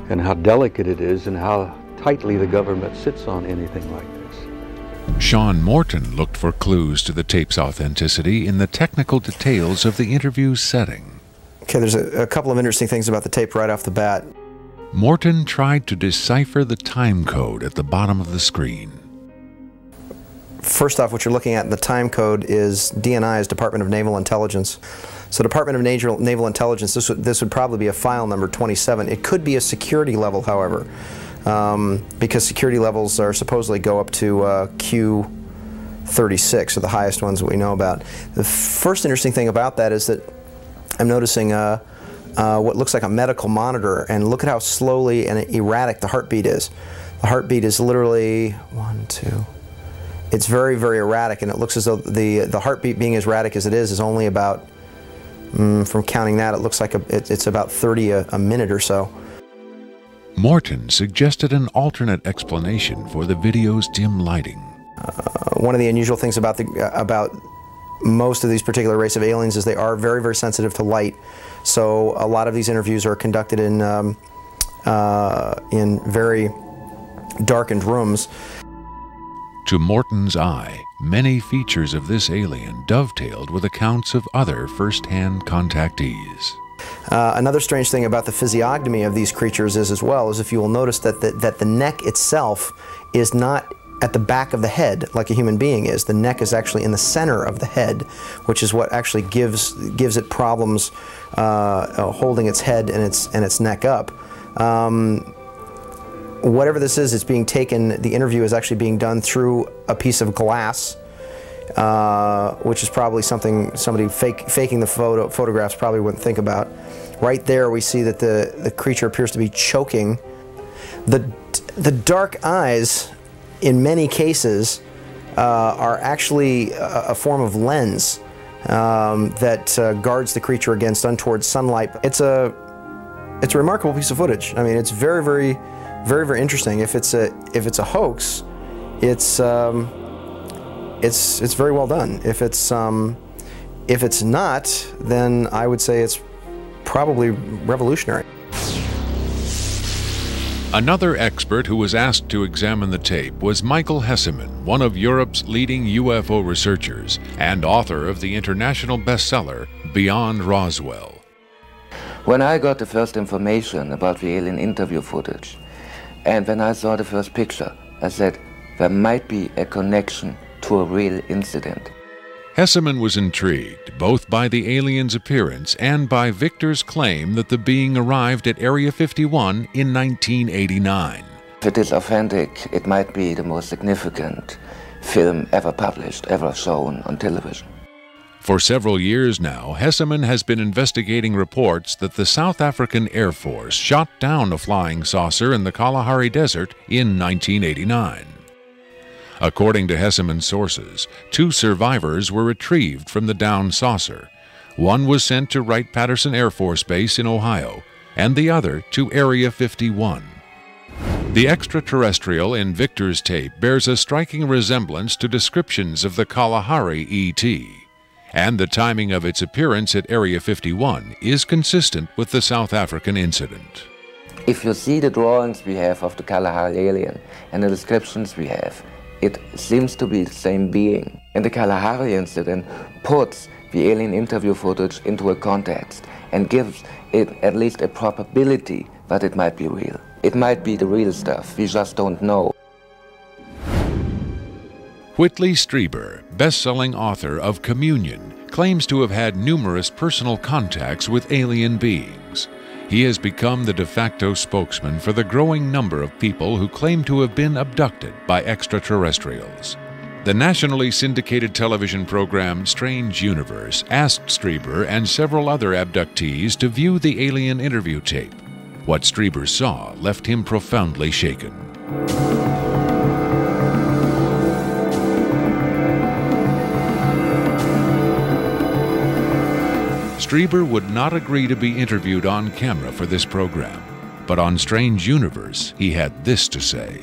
and how delicate it is, and how tightly the government sits on anything like this. Sean Morton looked for clues to the tape's authenticity in the technical details of the interview's setting. Okay, there's a couple of interesting things about the tape right off the bat. Morton tried to decipher the time code at the bottom of the screen. First off, what you're looking at in the time code is DNI's Department of Naval Intelligence. So Department of Naval Intelligence, this would probably be a file number 27. It could be a security level, however, because security levels are supposedly go up to Q36, or the highest ones that we know about. The first interesting thing about that is that I'm noticing what looks like a medical monitor, and look at how slowly and erratic the heartbeat is. The heartbeat is literally 1, 2. It's very, very erratic, and it looks as though the heartbeat, being as erratic as it is only about, from counting that, it looks like it's about 30 a minute or so. Morton suggested an alternate explanation for the video's dim lighting. One of the unusual things about most of these particular race of aliens is they are very, very sensitive to light. So a lot of these interviews are conducted in very darkened rooms. To Morton's eye, many features of this alien dovetailed with accounts of other first-hand contactees. Another strange thing about the physiognomy of these creatures is, as well, is if you will notice that the neck itself is not at the back of the head like a human being is. The neck is actually in the center of the head, which is what actually gives it problems holding its head and its neck up. Whatever this is, it's being taken, the interview is actually being done through a piece of glass, which is probably something somebody faking the photographs probably wouldn't think about. Right there we see that the creature appears to be choking. The dark eyes, in many cases, are actually a form of lens that guards the creature against untoward sunlight. It's a remarkable piece of footage. I mean, it's very, very, very, very interesting. If it's a hoax, it's very well done. If it's not, then I would say it's probably revolutionary. Another expert who was asked to examine the tape was Michael Hesseman, one of Europe's leading UFO researchers and author of the international bestseller Beyond Roswell. When I got the first information about the alien interview footage, and when I saw the first picture, I said there might be a connection to a real incident. Hesseman was intrigued both by the alien's appearance and by Victor's claim that the being arrived at Area 51 in 1989. If it is authentic, it might be the most significant film ever published, ever shown on television. For several years now, Hesseman has been investigating reports that the South African Air Force shot down a flying saucer in the Kalahari Desert in 1989. According to Hesseman's sources, 2 survivors were retrieved from the downed saucer. One was sent to Wright-Patterson Air Force Base in Ohio, and the other to Area 51. The extraterrestrial in Victor's tape bears a striking resemblance to descriptions of the Kalahari ET, and the timing of its appearance at Area 51 is consistent with the South African incident. If you see the drawings we have of the Kalahari alien and the descriptions we have, it seems to be the same being. And the Kalahari incident puts the alien interview footage into a context and gives it at least a probability that it might be real. It might be the real stuff, we just don't know. Whitley Strieber, best-selling author of Communion, claims to have had numerous personal contacts with alien beings. He has become the de facto spokesman for the growing number of people who claim to have been abducted by extraterrestrials. The nationally syndicated television program Strange Universe asked Strieber and several other abductees to view the alien interview tape. What Strieber saw left him profoundly shaken. Strieber would not agree to be interviewed on camera for this program, but on Strange Universe, he had this to say.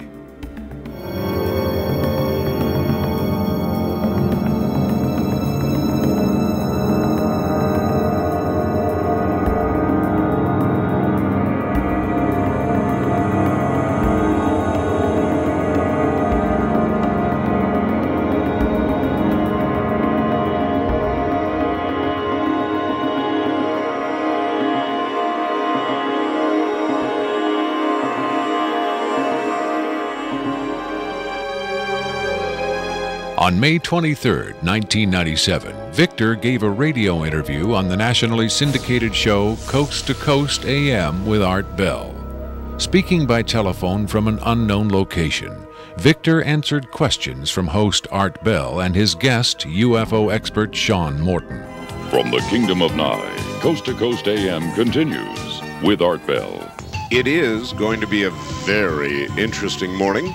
On May 23, 1997, Victor gave a radio interview on the nationally syndicated show Coast to Coast AM with Art Bell. Speaking by telephone from an unknown location, Victor answered questions from host Art Bell and his guest, UFO expert Sean Morton. From the Kingdom of Nye, Coast to Coast AM continues with Art Bell. It is going to be a very interesting morning.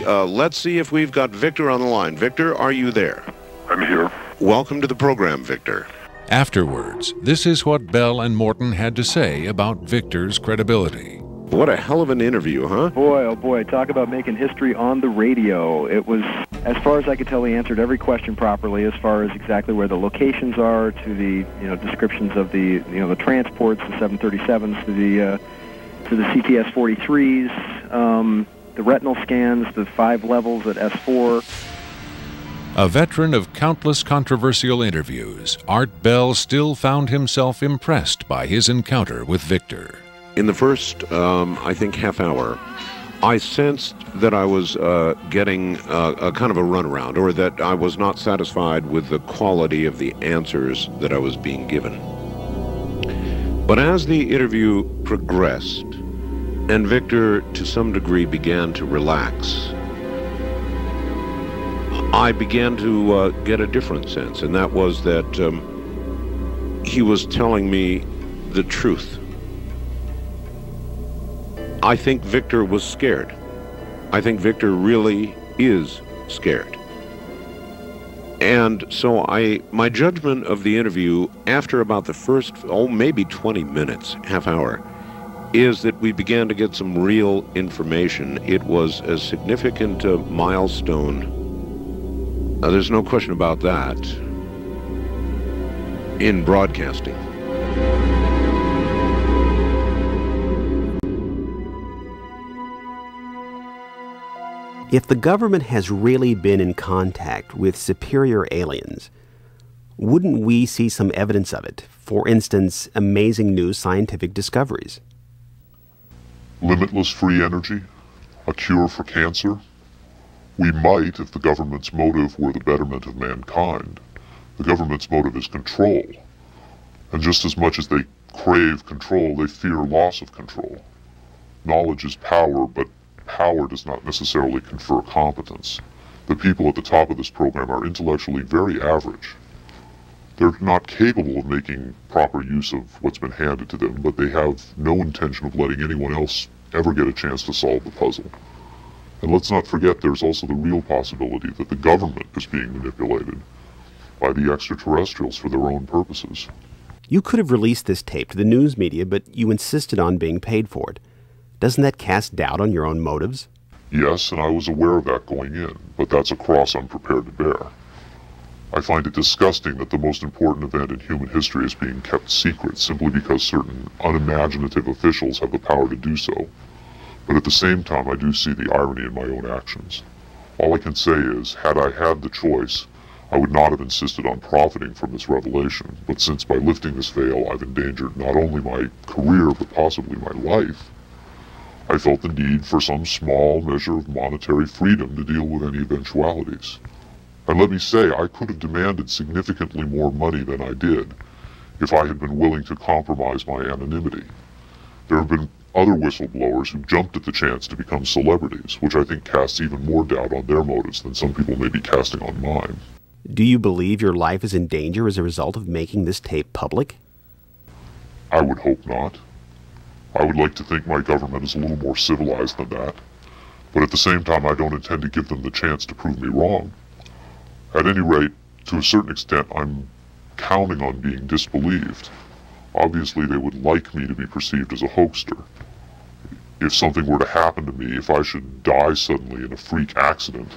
Let's see if we've got Victor on the line. Victor, are you there? I'm here. Welcome to the program, Victor. Afterwards, this is what Bell and Morton had to say about Victor's credibility. What a hell of an interview, huh? Boy, oh boy, talk about making history on the radio. It was, as far as I could tell, he answered every question properly as far as exactly where the locations are, to the, descriptions of the, the transports, the 737s, to the CTS-43s, the retinal scans, the 5 levels at S4. A veteran of countless controversial interviews, Art Bell still found himself impressed by his encounter with Victor. In the first, I think, half hour, I sensed that I was getting a kind of a runaround, or that I was not satisfied with the quality of the answers that I was being given. But as the interview progressed, and Victor, to some degree, began to relax, I began to get a different sense, and that was that he was telling me the truth. I think Victor was scared. I think Victor really is scared. And so my judgment of the interview after about the first, maybe 20 minutes, half hour, is that we began to get some real information. It was a significant milestone. There's no question about that in broadcasting. If the government has really been in contact with superior aliens, wouldn't we see some evidence of it? For instance, amazing new scientific discoveries. Limitless free energy? A cure for cancer? We might if the government's motive were the betterment of mankind. The government's motive is control. And just as much as they crave control, they fear loss of control. Knowledge is power, but power does not necessarily confer competence. The people at the top of this program are intellectually very average. They're not capable of making proper use of what's been handed to them, but they have no intention of letting anyone else ever get a chance to solve the puzzle. And let's not forget there's also the real possibility that the government is being manipulated by the extraterrestrials for their own purposes. You could have released this tape to the news media, but you insisted on being paid for it. Doesn't that cast doubt on your own motives? Yes, and I was aware of that going in, but that's a cross I'm prepared to bear. I find it disgusting that the most important event in human history is being kept secret simply because certain unimaginative officials have the power to do so. But at the same time, I do see the irony in my own actions. All I can say is, had I had the choice, I would not have insisted on profiting from this revelation, but since by lifting this veil I've endangered not only my career, but possibly my life, I felt the need for some small measure of monetary freedom to deal with any eventualities. And let me say, I could have demanded significantly more money than I did if I had been willing to compromise my anonymity. There have been other whistleblowers who jumped at the chance to become celebrities, which I think casts even more doubt on their motives than some people may be casting on mine. Do you believe your life is in danger as a result of making this tape public? I would hope not. I would like to think my government is a little more civilized than that, but at the same time I don't intend to give them the chance to prove me wrong. At any rate, to a certain extent, I'm counting on being disbelieved. Obviously, they would like me to be perceived as a hoaxer. If something were to happen to me, if I should die suddenly in a freak accident,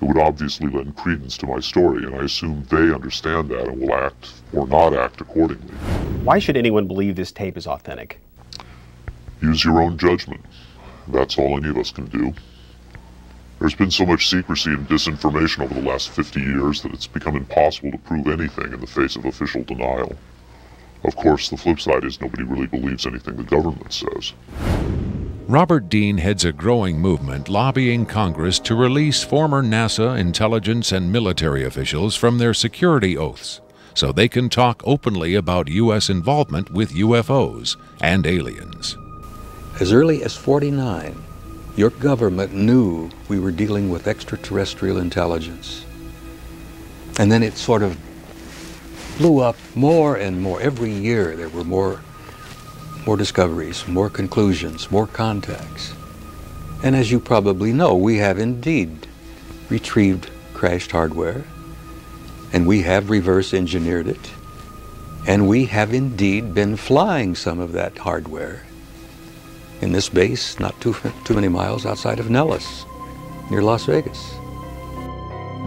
it would obviously lend credence to my story, and I assume they understand that and will act or not act accordingly. Why should anyone believe this tape is authentic? Use your own judgment. That's all any of us can do. There's been so much secrecy and disinformation over the last 50 years that it's become impossible to prove anything in the face of official denial. Of course, the flip side is nobody really believes anything the government says. Robert Dean heads a growing movement lobbying Congress to release former NASA intelligence and military officials from their security oaths so they can talk openly about U.S. involvement with UFOs and aliens. As early as '49, your government knew we were dealing with extraterrestrial intelligence. And then it sort of flew up more and more. Every year there were more discoveries, more conclusions, more contacts. And as you probably know, we have indeed retrieved crashed hardware, and we have reverse engineered it, and we have indeed been flying some of that hardware in this base not too many miles outside of Nellis, near Las Vegas.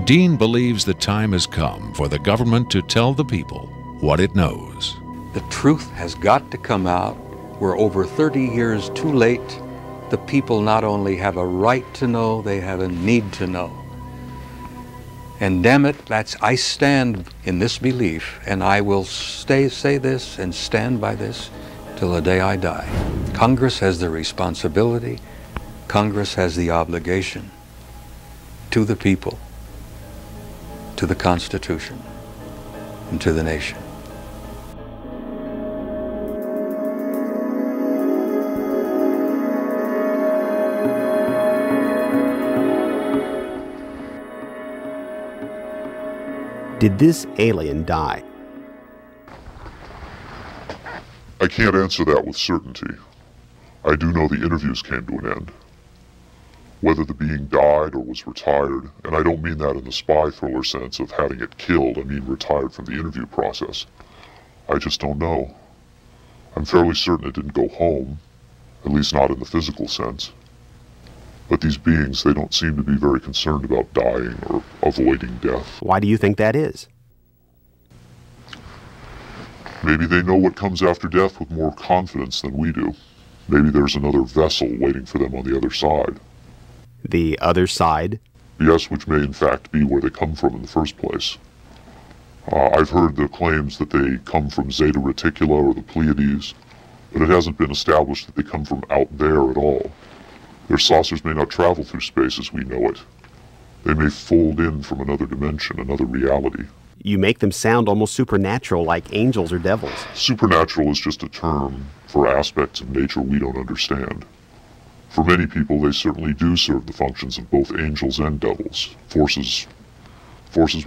Dean believes the time has come for the government to tell the people what it knows. The truth has got to come out. We're over 30 years too late. The people not only have a right to know, they have a need to know. And damn it, I stand in this belief, and I will say this and stand by this till the day I die. Congress has the responsibility, Congress has the obligation to the people, to the Constitution, and to the nation. Did this alien die? I can't answer that with certainty. I do know the interviews came to an end. Whether the being died or was retired, and I don't mean that in the spy thriller sense of having it killed, I mean retired from the interview process. I just don't know. I'm fairly certain it didn't go home, at least not in the physical sense. But these beings, they don't seem to be very concerned about dying or avoiding death. Why do you think that is? Maybe they know what comes after death with more confidence than we do. Maybe there's another vessel waiting for them on the other side. The other side? Yes, which may in fact be where they come from in the first place. I've heard the claims that they come from Zeta Reticula or the Pleiades, but it hasn't been established that they come from out there at all. Their saucers may not travel through space as we know it. They may fold in from another dimension, another reality. You make them sound almost supernatural, like angels or devils. Supernatural is just a term for aspects of nature we don't understand. For many people, they certainly do serve the functions of both angels and devils, forces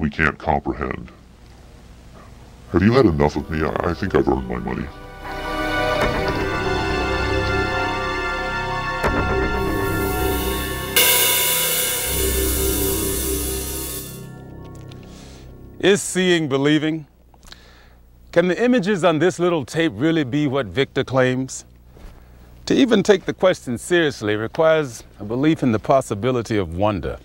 we can't comprehend. Have you had enough of me? I think I've earned my money. Is seeing believing? Can the images on this little tape really be what Victor claims? To even take the question seriously requires a belief in the possibility of wonder,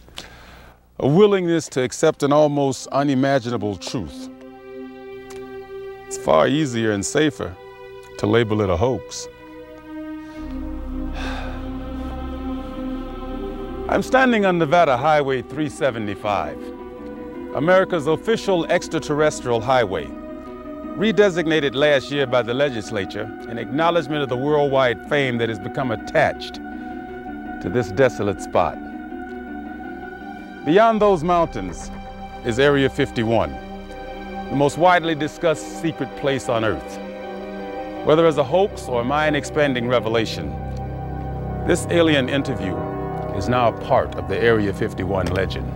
a willingness to accept an almost unimaginable truth. It's far easier and safer to label it a hoax. I'm standing on Nevada Highway 375. America's official extraterrestrial highway, redesignated last year by the legislature in acknowledgement of the worldwide fame that has become attached to this desolate spot. Beyond those mountains is Area 51, the most widely discussed secret place on Earth. Whether as a hoax or mind-expanding revelation, this alien interview is now a part of the Area 51 legend.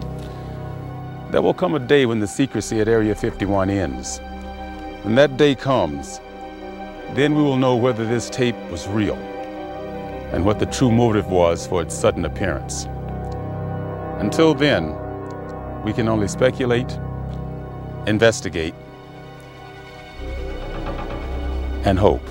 There will come a day when the secrecy at Area 51 ends. When that day comes, then we will know whether this tape was real and what the true motive was for its sudden appearance. Until then, we can only speculate, investigate, and hope.